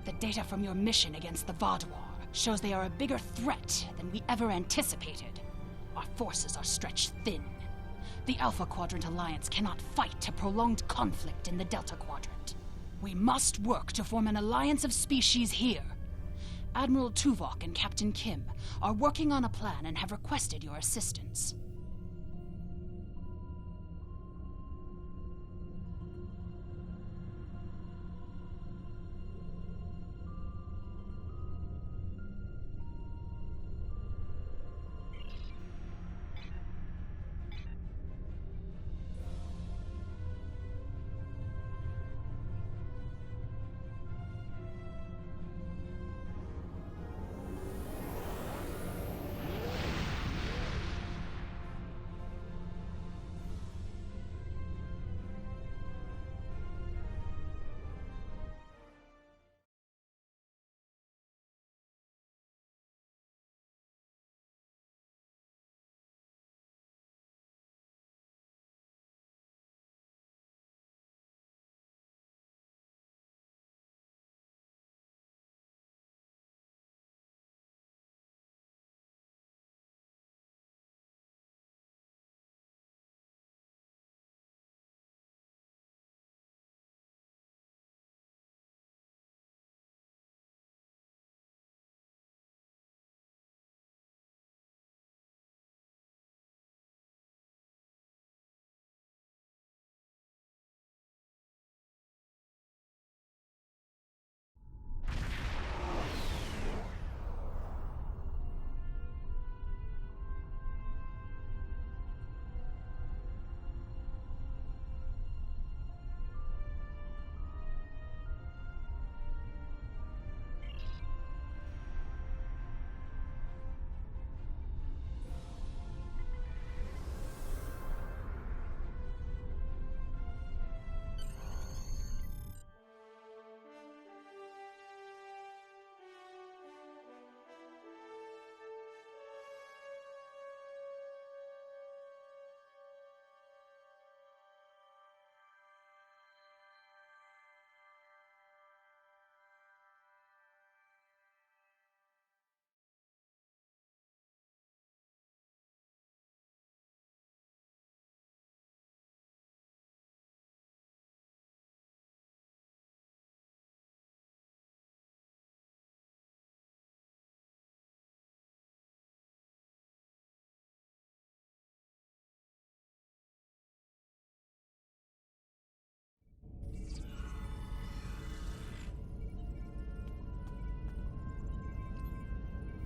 The data from your mission against the Vaadwaur shows they are a bigger threat than we ever anticipated. Our forces are stretched thin. The Alpha Quadrant Alliance cannot fight a prolonged conflict in the Delta Quadrant. We must work to form an alliance of species here. Admiral Tuvok and Captain Kim are working on a plan and have requested your assistance.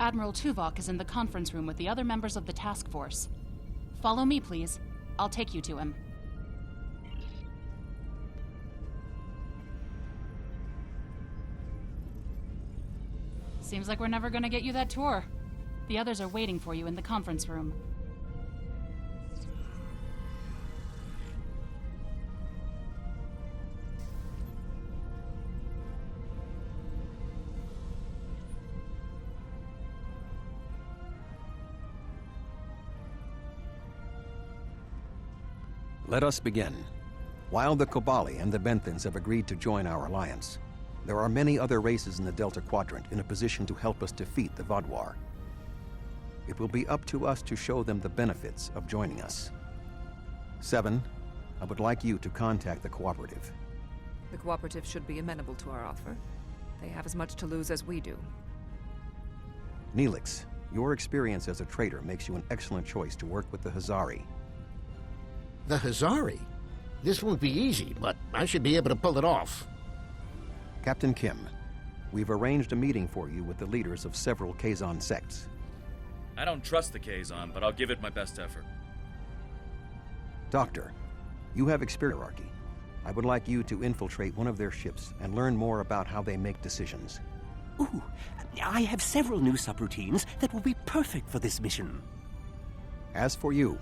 Admiral Tuvok is in the conference room with the other members of the task force. Follow me, please. I'll take you to him. Seems like we're never gonna get you that tour. The others are waiting for you in the conference room. Let us begin. While the Kobali and the Benthans have agreed to join our alliance, there are many other races in the Delta Quadrant in a position to help us defeat the Vaadwaur. It will be up to us to show them the benefits of joining us. 7, I would like you to contact the Cooperative. The Cooperative should be amenable to our offer. They have as much to lose as we do. Neelix, your experience as a trader makes you an excellent choice to work with the Hazari. The Hazari? This won't be easy, but I should be able to pull it off. Captain Kim, we've arranged a meeting for you with the leaders of several Kazon sects. I don't trust the Kazon, but I'll give it my best effort. Doctor, you have experience. I would like you to infiltrate one of their ships and learn more about how they make decisions. Ooh, I have several new subroutines that will be perfect for this mission. As for you,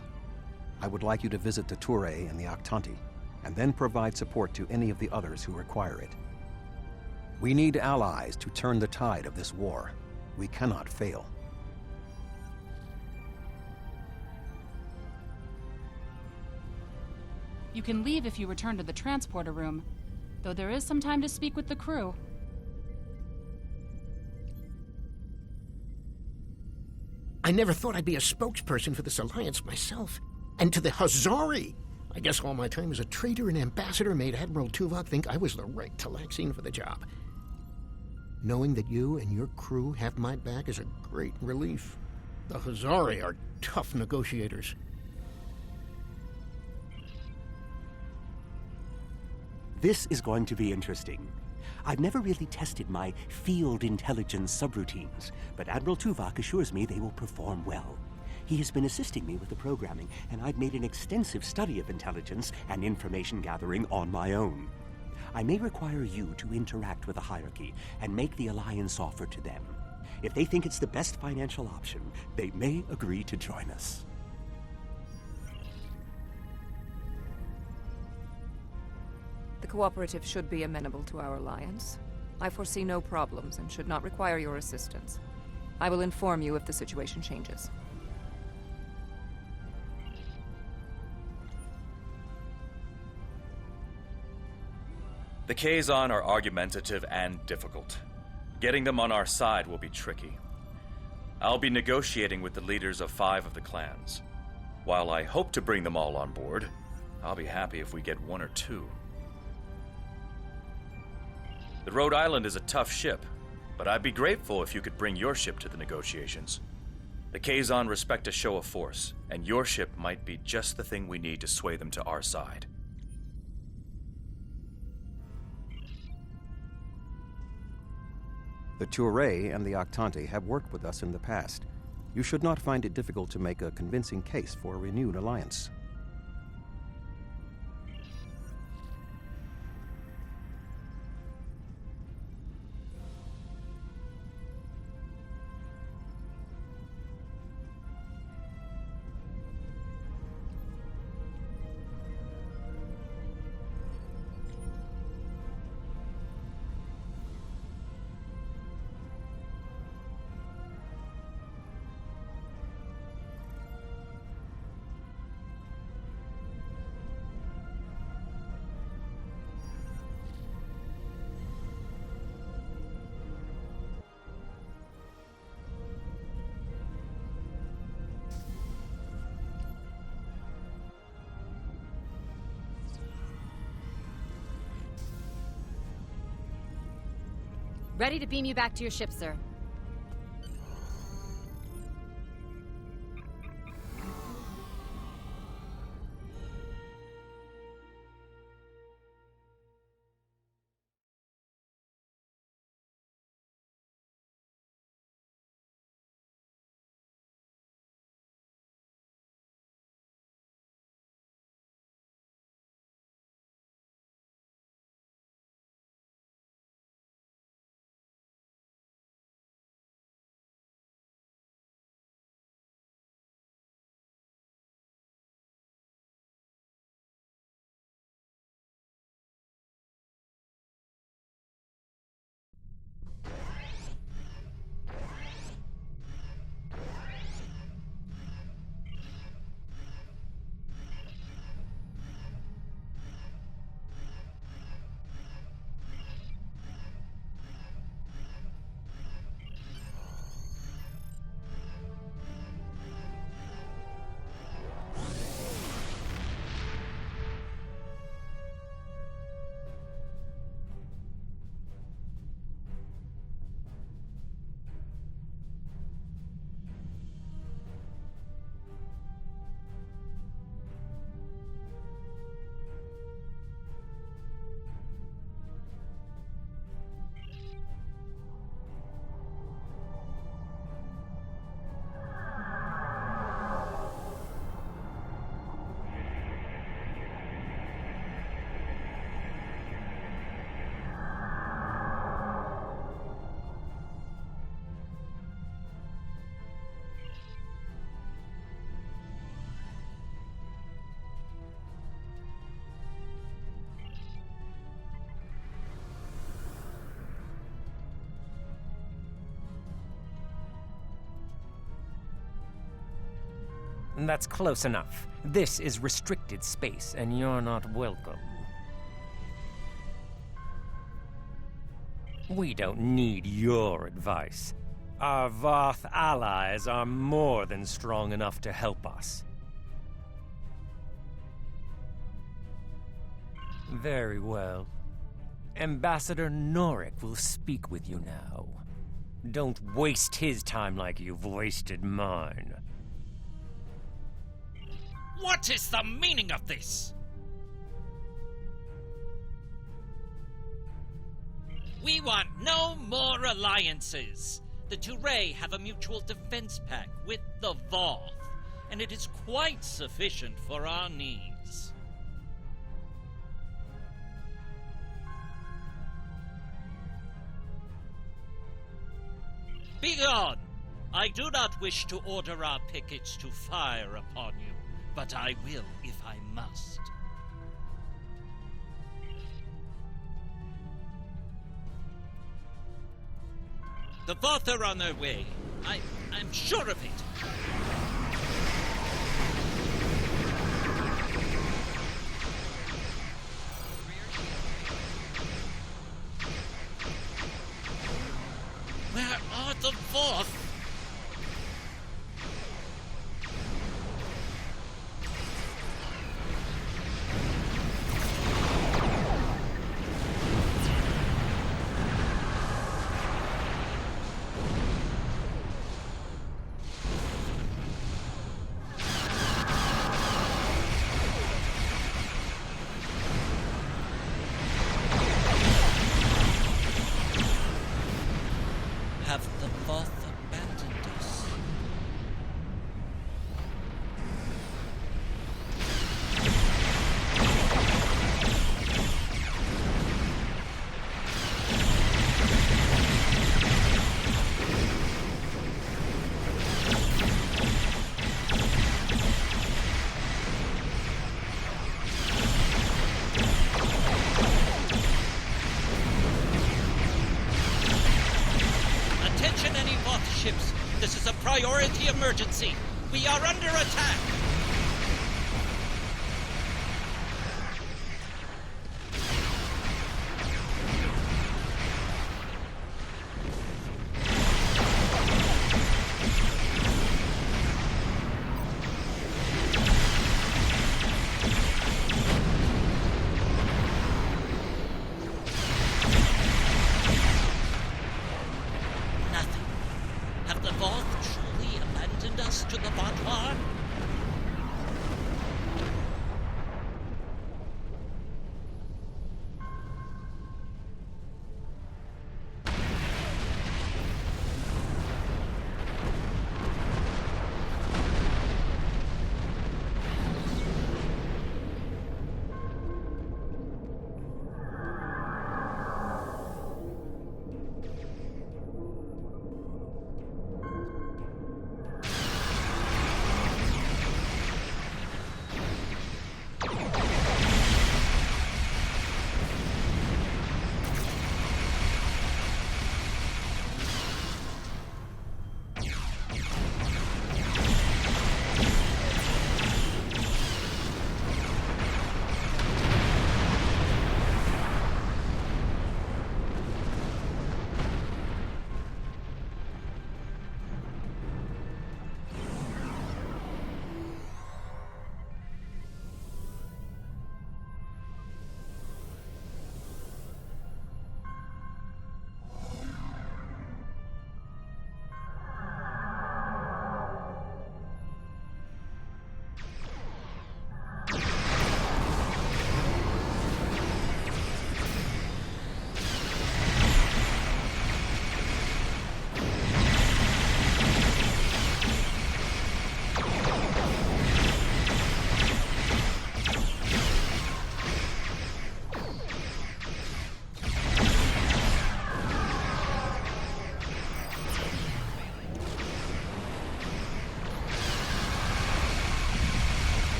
I would like you to visit the Toure and the Octanti, and then provide support to any of the others who require it. We need allies to turn the tide of this war. We cannot fail. You can leave if you return to the transporter room, though there is some time to speak with the crew. I never thought I'd be a spokesperson for this alliance myself. And to the Hazari! I guess all my time as a trader and ambassador made Admiral Tuvok think I was the right Talaxian for the job. Knowing that you and your crew have my back is a great relief. The Hazari are tough negotiators. This is going to be interesting. I've never really tested my field intelligence subroutines, but Admiral Tuvok assures me they will perform well. He has been assisting me with the programming, and I've made an extensive study of intelligence and information gathering on my own. I may require you to interact with the hierarchy and make the alliance offer to them. If they think it's the best financial option, they may agree to join us. The cooperative should be amenable to our alliance. I foresee no problems and should not require your assistance. I will inform you if the situation changes. The Kazon are argumentative and difficult. Getting them on our side will be tricky. I'll be negotiating with the leaders of 5 of the clans. While I hope to bring them all on board, I'll be happy if we get 1 or 2. The Rhode Island is a tough ship, but I'd be grateful if you could bring your ship to the negotiations. The Kazon respect a show of force, and your ship might be just the thing we need to sway them to our side. The Touré and the Octante have worked with us in the past. You should not find it difficult to make a convincing case for a renewed alliance. Ready to beam you back to your ship, sir. That's close enough. This is restricted space, and you're not welcome. We don't need your advice. Our Voth allies are more than strong enough to help us. Very well. Ambassador Norik will speak with you now. Don't waste his time like you've wasted mine. What is the meaning of this? We want no more alliances. The Touré have a mutual defense pact with the Voth, and it is quite sufficient for our needs. Begone! I do not wish to order our pickets to fire upon you, but I will if I must. The Voth are on their way. I'm sure of it. Where are the Voth? Have the Voth abandoned us? Attention any Voth ships. This is a priority emergency. We are under attack. Nothing. Have the Voth truly abandoned us to the Vaadwaur?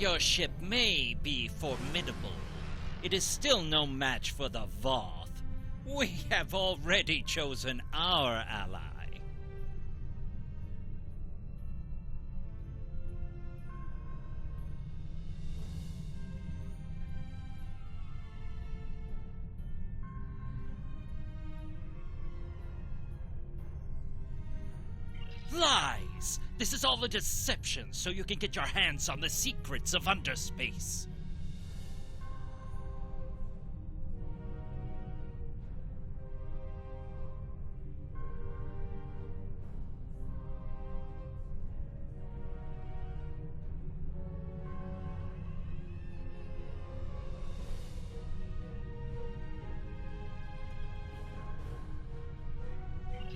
your ship may be formidable, it is still no match for the Voth. We have already chosen our ally. Lies! This is all a deception so you can get your hands on the secrets of underspace.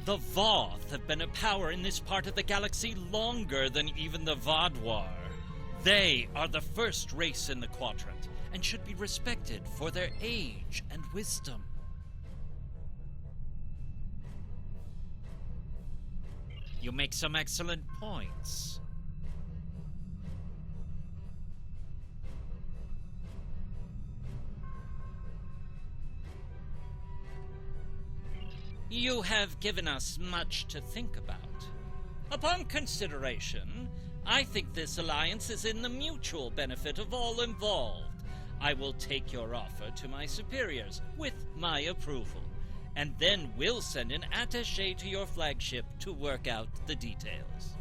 The Voth have been a power in this part of the galaxy longer than even the Vaadwaur. They are the first race in the Quadrant, and should be respected for their age and wisdom. You make some excellent points. You have given us much to think about. Upon consideration, I think this alliance is in the mutual benefit of all involved. I will take your offer to my superiors with my approval, and then we'll send an attaché to your flagship to work out the details.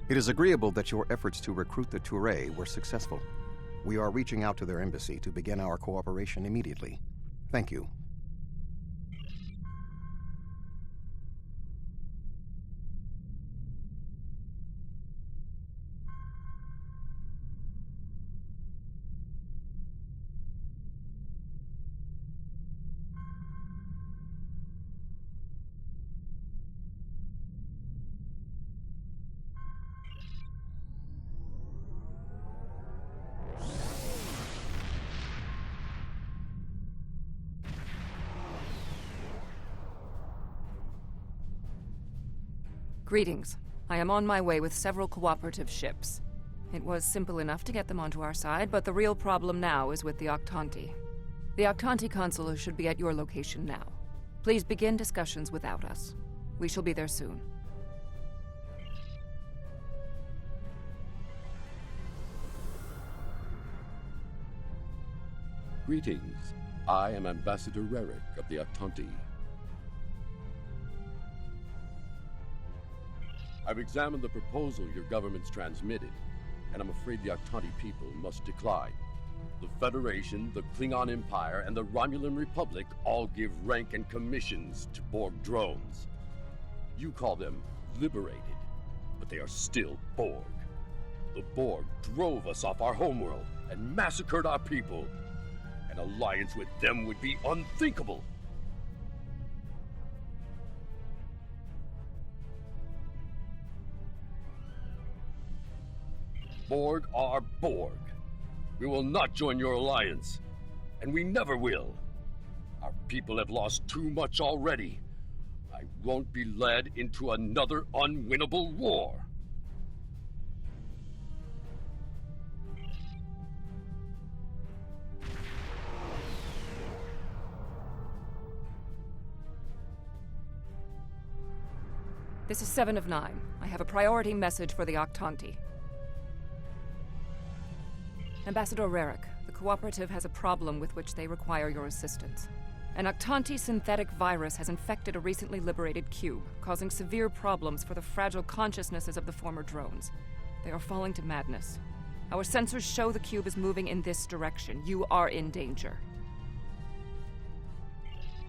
It is agreeable that your efforts to recruit the Touré were successful. We are reaching out to their embassy to begin our cooperation immediately. Thank you. Greetings. I am on my way with several cooperative ships. It was simple enough to get them onto our side, but the real problem now is with the Octanti. The Octanti consul should be at your location now. Please begin discussions without us. We shall be there soon. Greetings. I am Ambassador Rerick of the Octanti. I've examined the proposal your government's transmitted, and I'm afraid the Octanti people must decline. The Federation, the Klingon Empire, and the Romulan Republic all give rank and commissions to Borg drones. You call them liberated, but they are still Borg. The Borg drove us off our homeworld and massacred our people. An alliance with them would be unthinkable. Borg are Borg. We will not join your alliance, and we never will. Our people have lost too much already. I won't be led into another unwinnable war. This is 7 of 9. I have a priority message for the Octanti. Ambassador Rerick, the Cooperative has a problem with which they require your assistance. An Octanti synthetic virus has infected a recently liberated cube, causing severe problems for the fragile consciousnesses of the former drones. They are falling to madness. Our sensors show the cube is moving in this direction. You are in danger.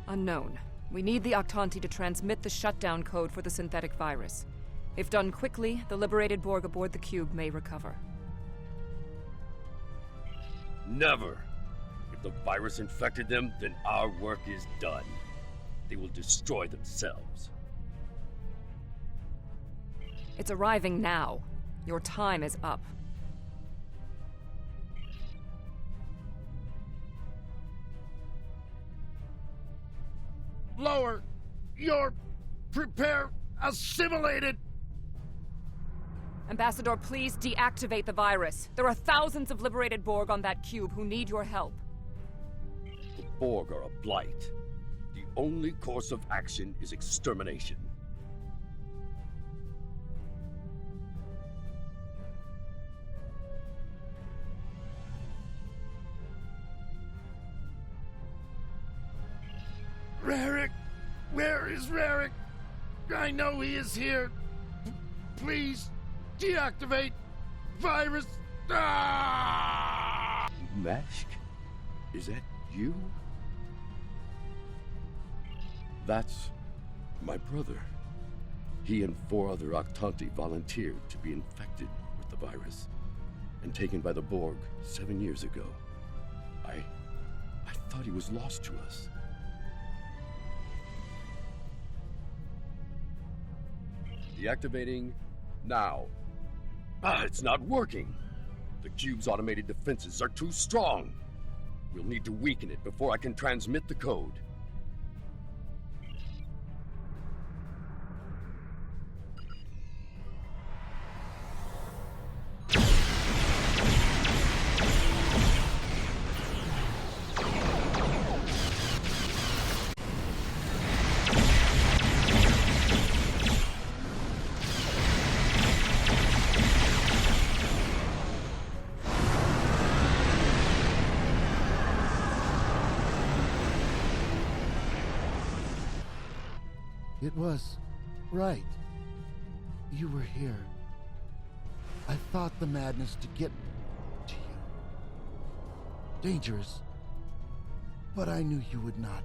Unknown. We need the Octanti to transmit the shutdown code for the synthetic virus. If done quickly, the liberated Borg aboard the cube may recover. Never. If the virus infected them, then our work is done. They will destroy themselves. It's arriving now. Your time is up. Lower your prepare assimilated Ambassador, please deactivate the virus. There are thousands of liberated Borg on that cube who need your help. The Borg are a blight. The only course of action is extermination. Rarick! Where is Rarick? I know he is here. Please, deactivate virus. Ah! Mashk? Is that you? That's my brother. He and 4 other Octanti volunteered to be infected with the virus and taken by the Borg 7 years ago. I thought he was lost to us. Deactivating now. It's not working. The cube's automated defenses are too strong. We'll need to weaken it before I can transmit the code. It was right. You were here. I thought the madness to get to you. Dangerous. But I knew you would not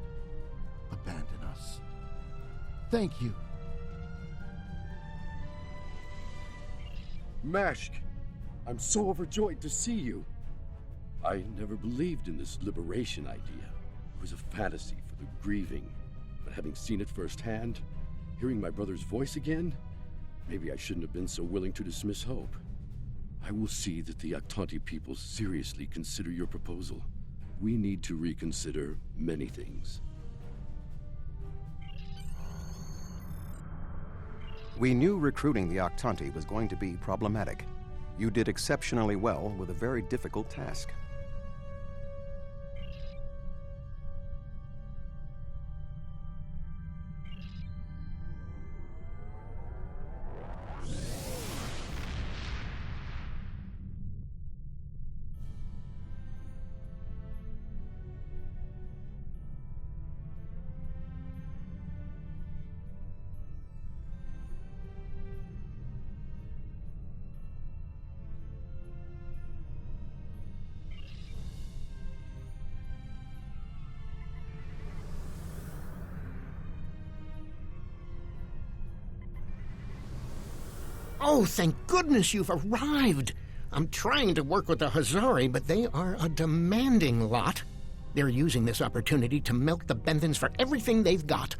abandon us. Thank you. Mashk, I'm so overjoyed to see you. I never believed in this liberation idea. It was a fantasy for the grieving. But having seen it firsthand, hearing my brother's voice again, maybe I shouldn't have been so willing to dismiss hope. I will see that the Octanti people seriously consider your proposal. We need to reconsider many things. We knew recruiting the Octanti was going to be problematic. You did exceptionally well with a very difficult task. Oh, thank goodness you've arrived. I'm trying to work with the Hazari, but they are a demanding lot. They're using this opportunity to milk the Benthans for everything they've got.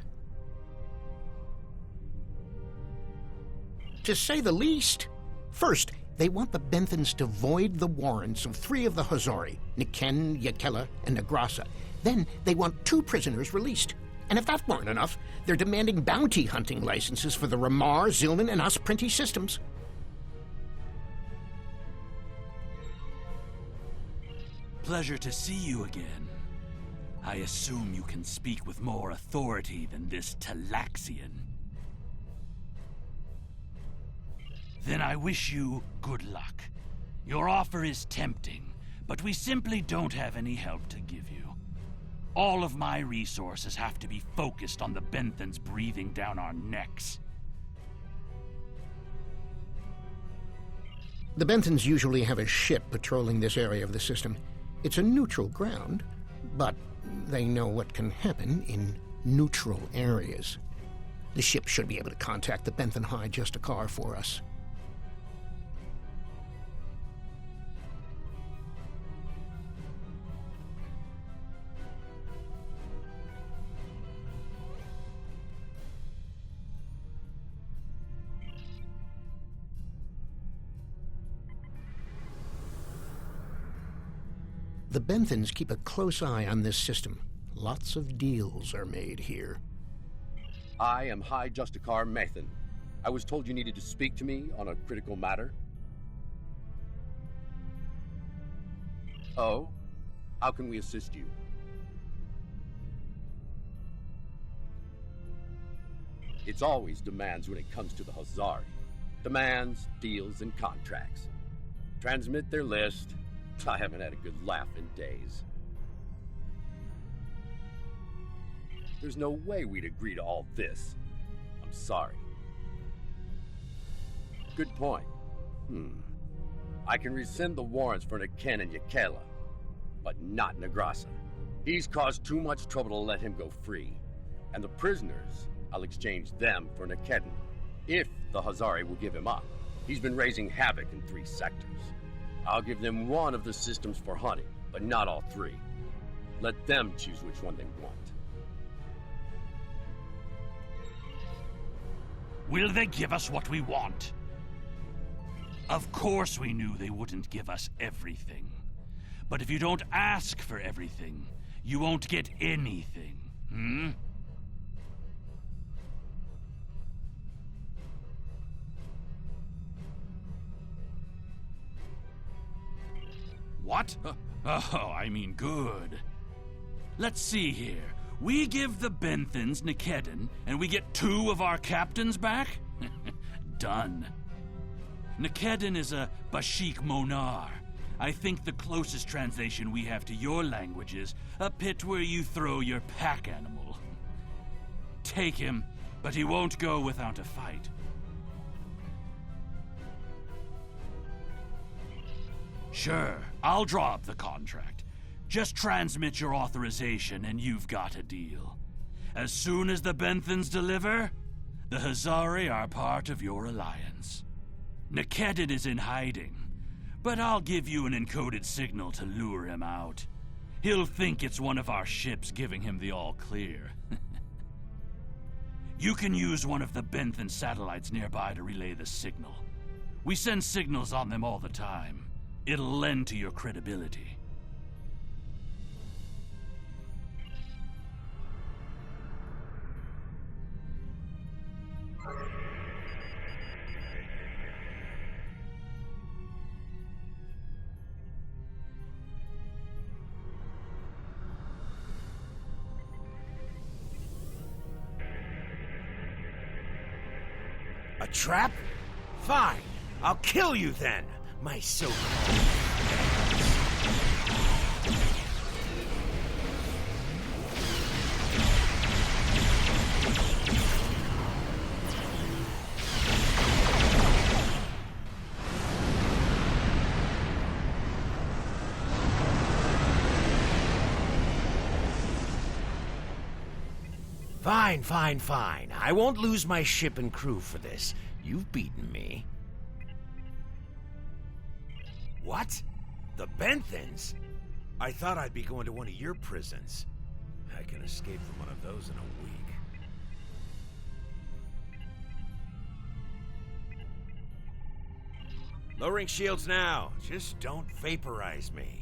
To say the least. First, they want the Benthans to void the warrants of 3 of the Hazari, Niken, Yakela, and Negrasa. Then they want 2 prisoners released. And if that weren't enough, they're demanding bounty hunting licenses for the Ramar, Zilman, and Osprinti systems. Pleasure to see you again. I assume you can speak with more authority than this Talaxian. Then I wish you good luck. Your offer is tempting, but we simply don't have any help to give you. All of my resources have to be focused on the Benthans breathing down our necks. The Benthans usually have a ship patrolling this area of the system. It's a neutral ground, but they know what can happen in neutral areas. The ship should be able to contact the Benthan High Justicar for us. The Benthans keep a close eye on this system. Lots of deals are made here. I am High Justicar Mathan. I was told you needed to speak to me on a critical matter. Oh? How can we assist you? It's always demands when it comes to the Hazari. Demands, deals, and contracts. Transmit their list. I haven't had a good laugh in days. There's no way we'd agree to all this. I'm sorry. Good point. I can rescind the warrants for Niken and Yakela, but not Negrasa. He's caused too much trouble to let him go free. And the prisoners, I'll exchange them for Nikedin, if the Hazari will give him up. He's been raising havoc in 3 sectors. I'll give them one of the systems for hunting, but not all 3. Let them choose which one they want. Will they give us what we want? Of course we knew they wouldn't give us everything. But if you don't ask for everything, you won't get anything, What? Oh, I mean good. Let's see here. We give the Benthans Nikedin, and we get 2 of our captains back? Done. Nikedin is a Bashik Monar. I think the closest translation we have to your language is a pit where you throw your pack animal. Take him, but he won't go without a fight. Sure, I'll draw up the contract. Just transmit your authorization and you've got a deal. As soon as the Benthans deliver, the Hazari are part of your alliance. Nikedin is in hiding, but I'll give you an encoded signal to lure him out. He'll think it's one of our ships giving him the all-clear. You can use one of the Benthan satellites nearby to relay the signal. We send signals on them all the time. It'll lend to your credibility. A trap? Fine. I'll kill you then, my so-called. Fine. I won't lose my ship and crew for this. You've beaten me. What? The Benthans? I thought I'd be going to one of your prisons. I can escape from one of those in a week. Lowering shields now. Just don't vaporize me.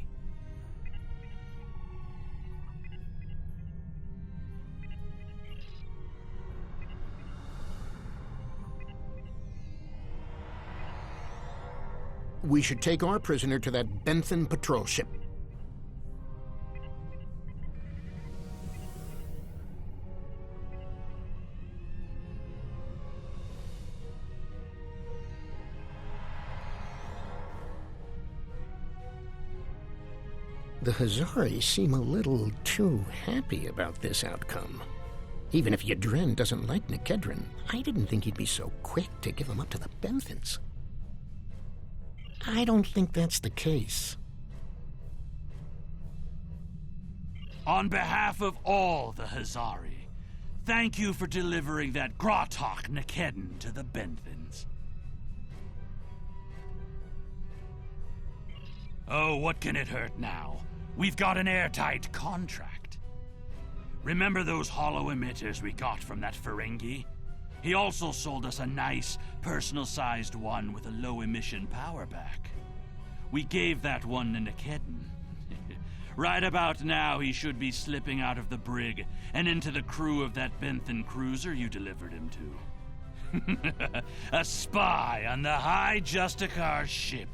We should take our prisoner to that Benthan patrol ship. The Hazari seem a little too happy about this outcome. Even if Yadren doesn't like Nikedrin, I didn't think he'd be so quick to give him up to the Benthans. I don't think that's the case. On behalf of all the Hazari, thank you for delivering that Gratok Nikedin to the Benthans. Oh, what can it hurt now? We've got an airtight contract. Remember those hollow emitters we got from that Ferengi? He also sold us a nice, personal-sized one with a low-emission power pack. We gave that one to Nikedin. Right about now, he should be slipping out of the brig and into the crew of that Benthan cruiser you delivered him A spy on the High Justicar ship.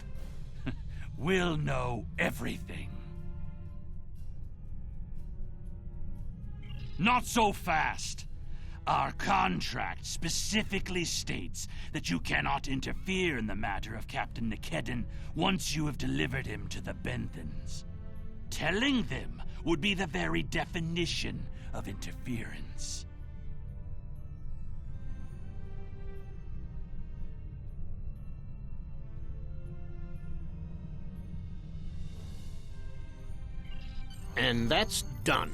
We'll know everything. Not so fast. Our contract specifically states that you cannot interfere in the matter of Captain Nikedon once you have delivered him to the Benthans. Telling them would be the very definition of interference. And that's done.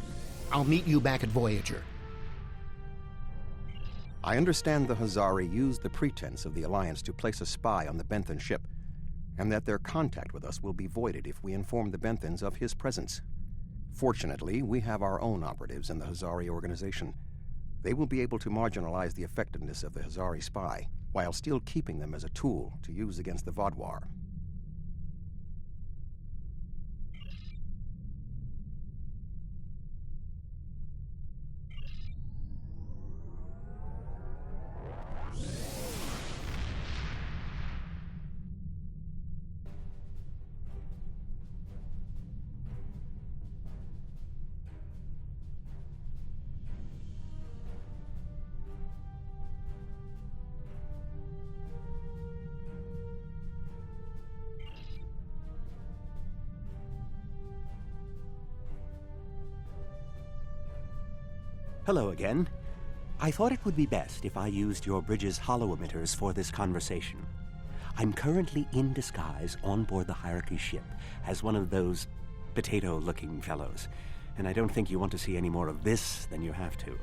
I'll meet you back at Voyager. I understand the Hazari used the pretense of the Alliance to place a spy on the Benthan ship, and that their contact with us will be voided if we inform the Benthans of his presence. Fortunately, we have our own operatives in the Hazari organization. They will be able to marginalize the effectiveness of the Hazari spy, while still keeping them as a tool to use against the Vaadwaur. Hello again. I thought it would be best if I used your bridge's holo emitters for this conversation. I'm currently in disguise on board the Hierarchy ship as one of those potato-looking fellows, and I don't think you want to see any more of this than you have to.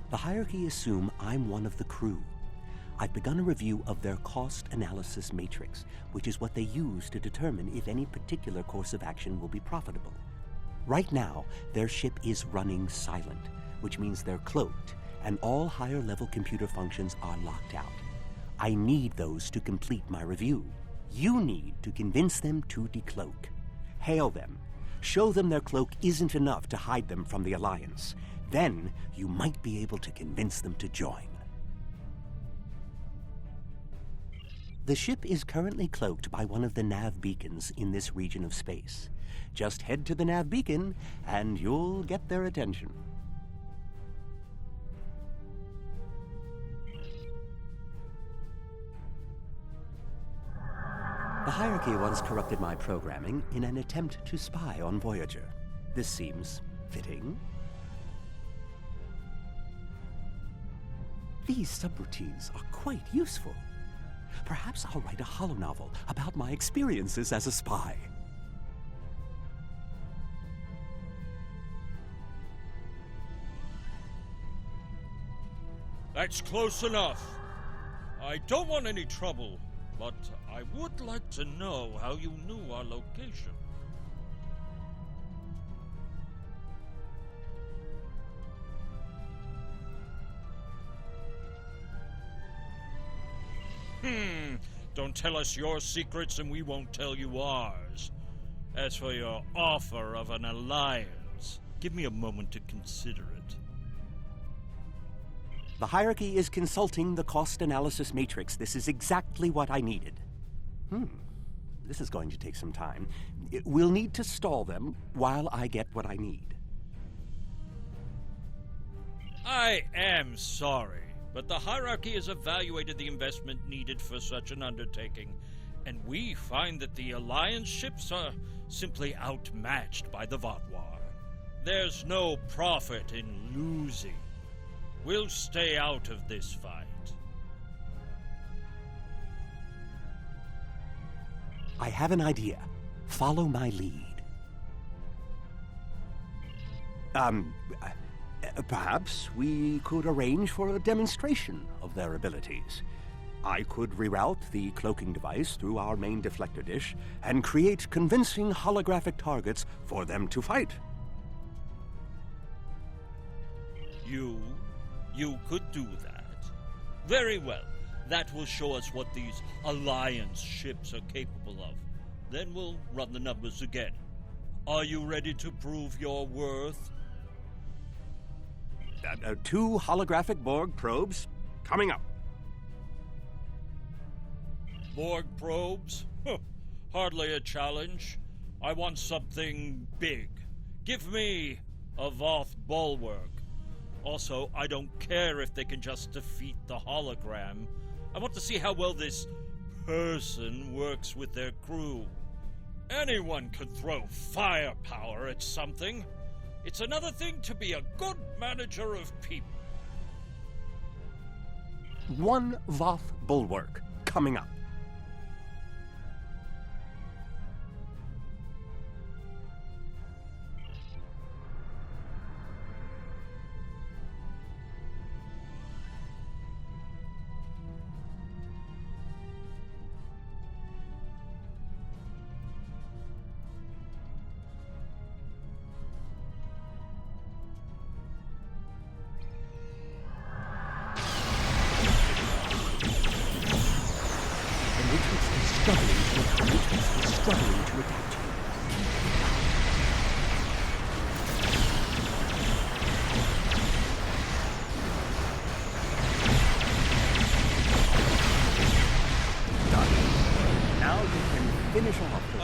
The Hierarchy assume I'm one of the crew. I've begun a review of their cost analysis matrix, which is what they use to determine if any particular course of action will be profitable. Right now, their ship is running silent, which means they're cloaked, and all higher-level computer functions are locked out. I need those to complete my review. You need to convince them to decloak. Hail them. Show them their cloak isn't enough to hide them from the Alliance. Then, you might be able to convince them to join. The ship is currently cloaked by one of the nav beacons in this region of space. Just head to the nav beacon, and you'll get their attention. The Hierarchy once corrupted my programming in an attempt to spy on Voyager. This seems fitting. These subroutines are quite useful. Perhaps I'll write a holonovel about my experiences as a spy. That's close enough. I don't want any trouble, but I would like to know how you knew our location. Don't tell us your secrets and we won't tell you ours. As for your offer of an alliance, give me a moment to consider it. The Hierarchy is consulting the cost analysis matrix. This is exactly what I needed. This is going to take some time. We'll need to stall them while I get what I need. I am sorry, but the Hierarchy has evaluated the investment needed for such an undertaking, and we find that the Alliance ships are simply outmatched by the Vaadwaur. There's no profit in losing. We'll stay out of this fight. I have an idea. Follow my lead. Perhaps we could arrange for a demonstration of their abilities. I could reroute the cloaking device through our main deflector dish and create convincing holographic targets for them to fight. You could do that. Very well. That will show us what these Alliance ships are capable of. Then we'll run the numbers again. Are you ready to prove your worth? 2 holographic Borg probes coming up. Borg probes? Hardly a challenge. I want something big. Give me a Voth bulwark. Also, I don't care if they can just defeat the hologram. I want to see how well this person works with their crew. Anyone can throw firepower at something. It's another thing to be a good manager of people. 1 Voth bulwark coming up. Struggling to adapt to you. Done. Now you can finish off the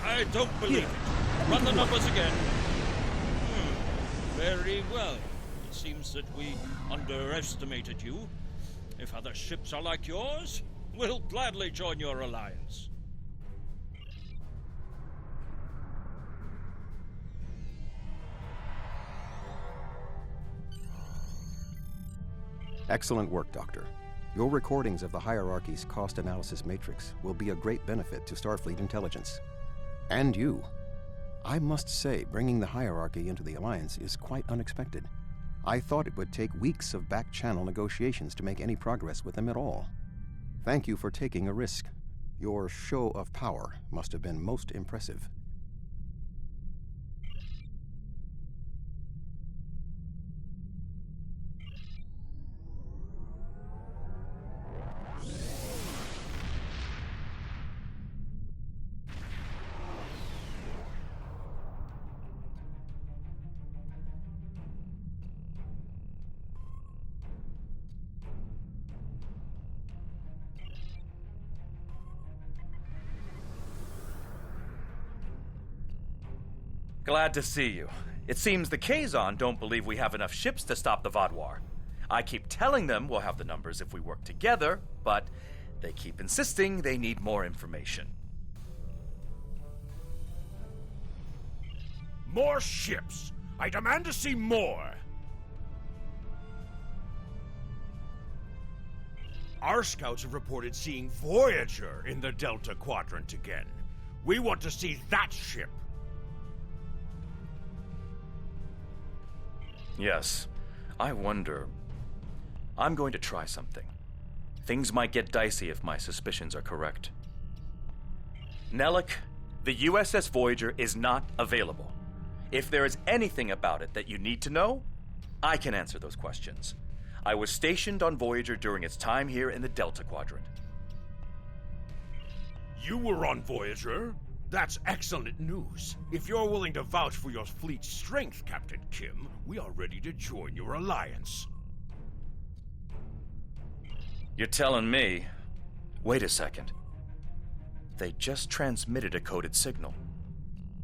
I don't believe it. Run the numbers again. Very well. It seems that we underestimated you. If other ships are like yours, we'll gladly join your alliance. Excellent work, Doctor. Your recordings of the hierarchy's cost analysis matrix will be a great benefit to Starfleet intelligence. And you. I must say, bringing the hierarchy into the Alliance is quite unexpected. I thought it would take weeks of back-channel negotiations to make any progress with them at all. Thank you for taking a risk. Your show of power must have been most impressive. Glad to see you. It seems the Kazon don't believe we have enough ships to stop the Vaadwaur. I keep telling them we'll have the numbers if we work together, but they keep insisting they need more information. More ships! I demand to see more! Our scouts have reported seeing Voyager in the Delta Quadrant again. We want to see that ship. Yes. I wonder... I'm going to try something. Things might get dicey if my suspicions are correct. Nellick, the USS Voyager is not available. If there is anything about it that you need to know, I can answer those questions. I was stationed on Voyager during its time here in the Delta Quadrant. You were on Voyager? That's excellent news. If you're willing to vouch for your fleet's strength, Captain Kim, we are ready to join your alliance. You're telling me... Wait a second. They just transmitted a coded signal.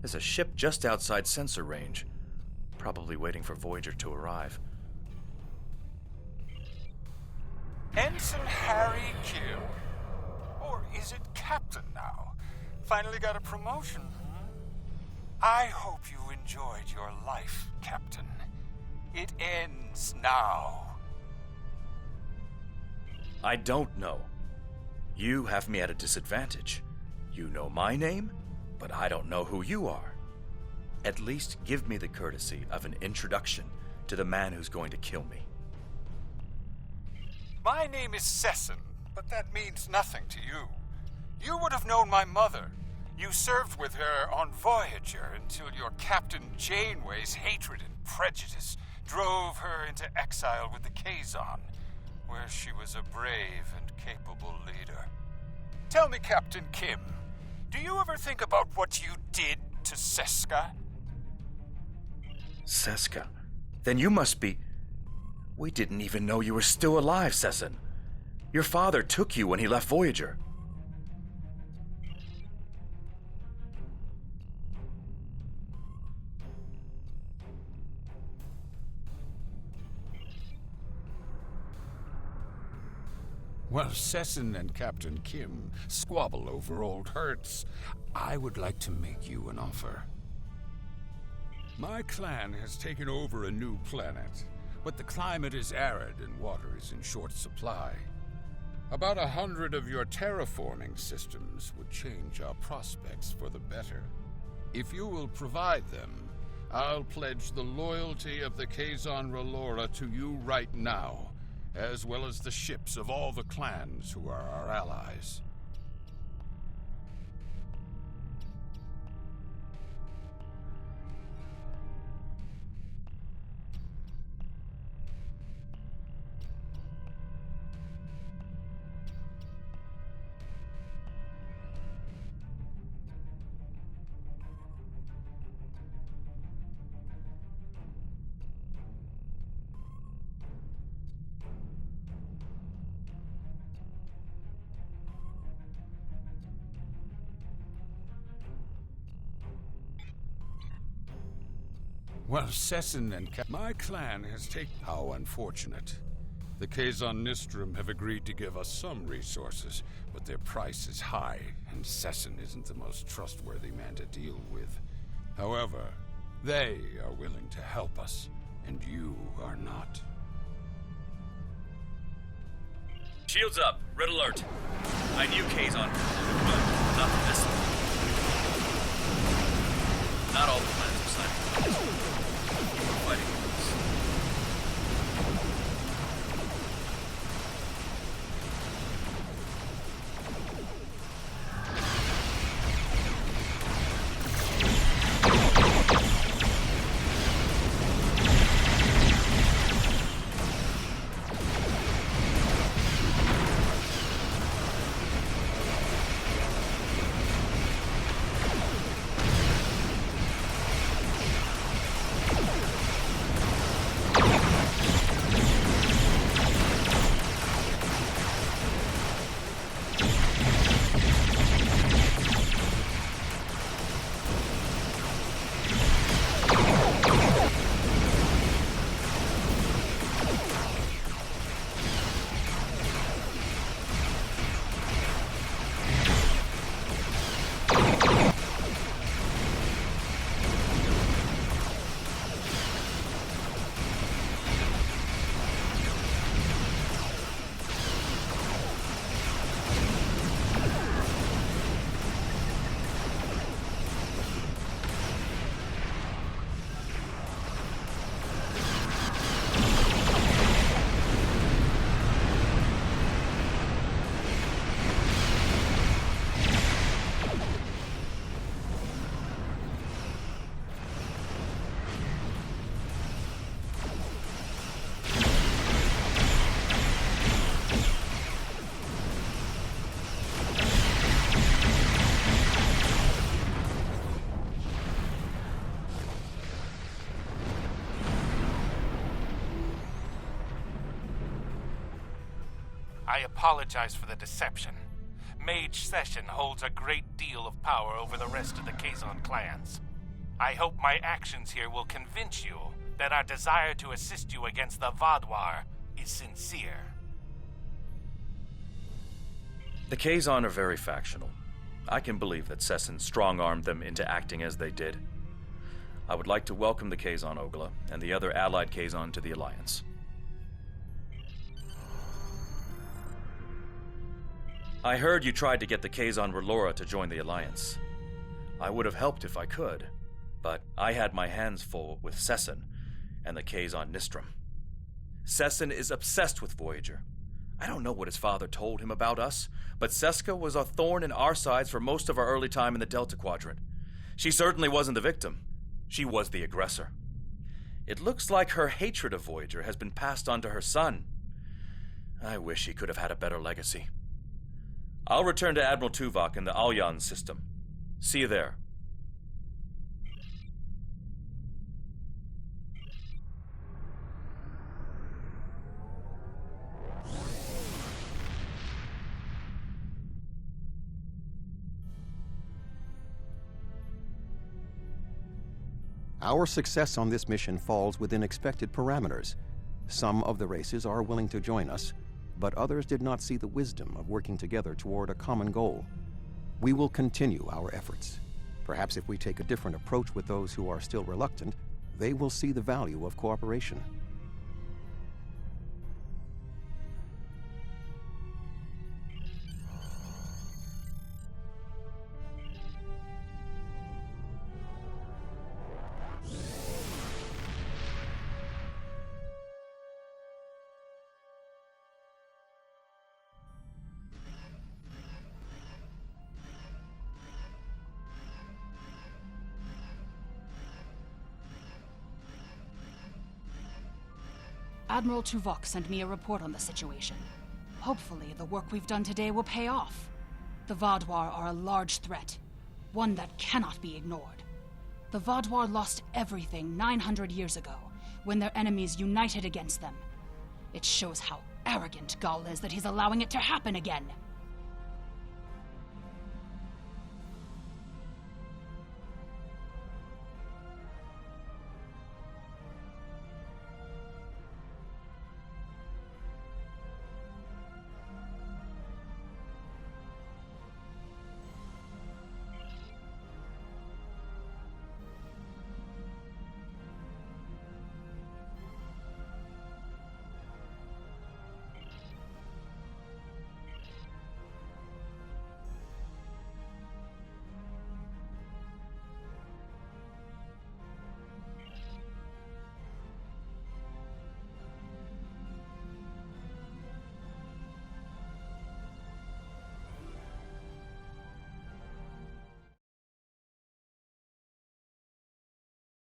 There's a ship just outside sensor range, probably waiting for Voyager to arrive. Ensign Harry Kim? Or is it Captain now? Finally got a promotion, huh? I hope you enjoyed your life, Captain. It ends now. I don't know. You have me at a disadvantage. You know my name, but I don't know who you are. At least give me the courtesy of an introduction to the man who's going to kill me. My name is Sesson, but that means nothing to you. You would have known my mother. You served with her on Voyager until your Captain Janeway's hatred and prejudice drove her into exile with the Kazon, where she was a brave and capable leader. Tell me, Captain Kim, do you ever think about what you did to Seska? Seska? Then you must be... We didn't even know you were still alive, Sessin. Your father took you when he left Voyager. While Sessin and Captain Kim squabble over old hurts, I would like to make you an offer. My clan has taken over a new planet, but the climate is arid and water is in short supply. About 100 of your terraforming systems would change our prospects for the better. If you will provide them, I'll pledge the loyalty of the Kazon Relora to you right now, as well as the ships of all the clans who are our allies. Well, Sessin and my clan has taken... How unfortunate. The Kazon Nistrum have agreed to give us some resources, but their price is high, and Sessin isn't the most trustworthy man to deal with. However, they are willing to help us, and you are not. Shields up. Red alert. I knew Kazon, but not this one. Not all the plans are signed. We're fighting with us. I apologize for the deception. Mage Sessin holds a great deal of power over the rest of the Kazon clans. I hope my actions here will convince you that our desire to assist you against the Vaadwaur is sincere. The Kazon are very factional. I can believe that Sessin strong-armed them into acting as they did. I would like to welcome the Kazon Ogla and the other allied Kazon to the Alliance. I heard you tried to get the Kazon Relora to join the Alliance. I would have helped if I could, but I had my hands full with Sessin and the Kazon Nistrum. Sessin is obsessed with Voyager. I don't know what his father told him about us, but Seska was a thorn in our sides for most of our early time in the Delta Quadrant. She certainly wasn't the victim. She was the aggressor. It looks like her hatred of Voyager has been passed on to her son. I wish he could have had a better legacy. I'll return to Admiral Tuvok in the Alyan system. See you there. Our success on this mission falls within expected parameters. Some of the races are willing to join us, but others did not see the wisdom of working together toward a common goal. We will continue our efforts. Perhaps if we take a different approach with those who are still reluctant, they will see the value of cooperation. Admiral Tuvok sent me a report on the situation. Hopefully, the work we've done today will pay off. The Vaadwaur are a large threat, one that cannot be ignored. The Vaadwaur lost everything 900 years ago, when their enemies united against them. It shows how arrogant Gul is that he's allowing it to happen again.